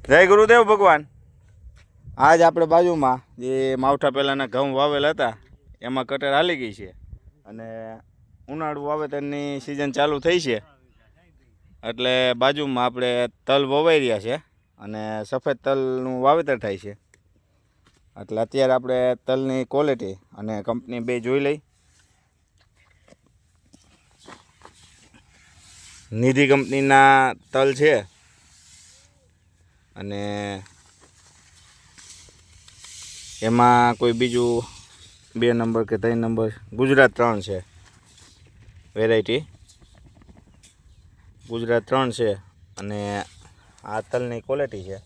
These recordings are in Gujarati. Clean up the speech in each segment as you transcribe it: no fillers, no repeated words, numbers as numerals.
જય ગુરુદેવ ભગવાન. આજ આપણે બાજુમાં જે માવઠા પહેલાંના ઘઉં વાવેલા હતા એમાં કટર હાલી ગઈ છે અને ઉનાળુ વાવેતરની સિઝન ચાલુ થઈ છે એટલે બાજુમાં આપણે તલ વવાઈ રહ્યા છે અને સફેદ તલનું વાવેતર થાય છે. એટલે અત્યારે આપણે તલની ક્વોલિટી અને કંપની બે જોઈ લઈ. નિધિ કંપનીના તલ છે અને એમાં કોઈ બીજું 2 નંબર કે 3 નંબર ગુજરાત 3 છે. વેરાયટી ગુજરાત 3 છે અને આ તલની ક્વોલિટી છે.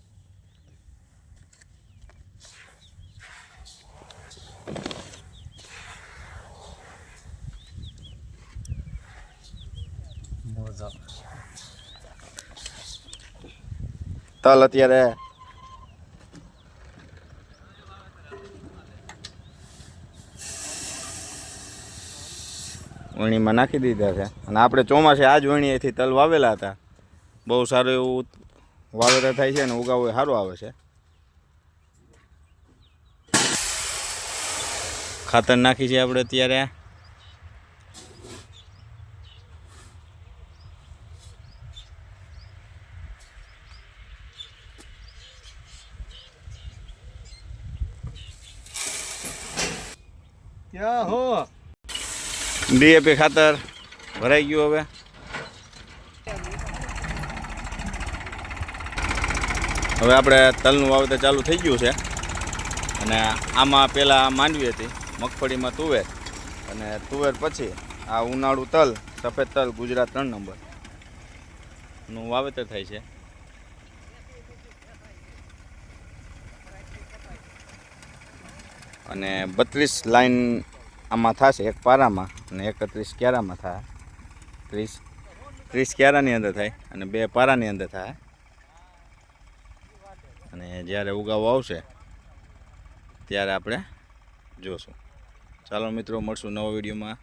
તલ અત્યારે વણીમાં નાખી દીધા છે અને આપણે ચોમાસે આ જ વણીએથી તલ વાવેલા હતા. બહુ સારું એવું વાવેતર થાય છે અને ઉગાવો સારો આવે છે. ખાતર નાખી છે આપણે અત્યારે. ક્યાં હો ડીએપી ખાતર ભરાઈ ગયું. હવે આપણે તલનું વાવેતર ચાલુ થઈ ગયું છે અને આમાં પહેલાં માંડવી હતી, મગફળીમાં તુવેર અને તુવેર પછી આ ઉનાળુ તલ સફેદ તલ ગુજરાત 3 નંબરનું વાવેતર થાય છે. અને 32 લાઈન આમાં થશે, એક પારામાં અને 31 ક્યારામાં થાય. 30 ક્યારાની અંદર થાય અને 2 પારાની અંદર થાય. અને જ્યારે ઉગાવો આવશે ત્યારે આપણે જોશું. ચાલો મિત્રો, મળશું નવા વિડીયોમાં.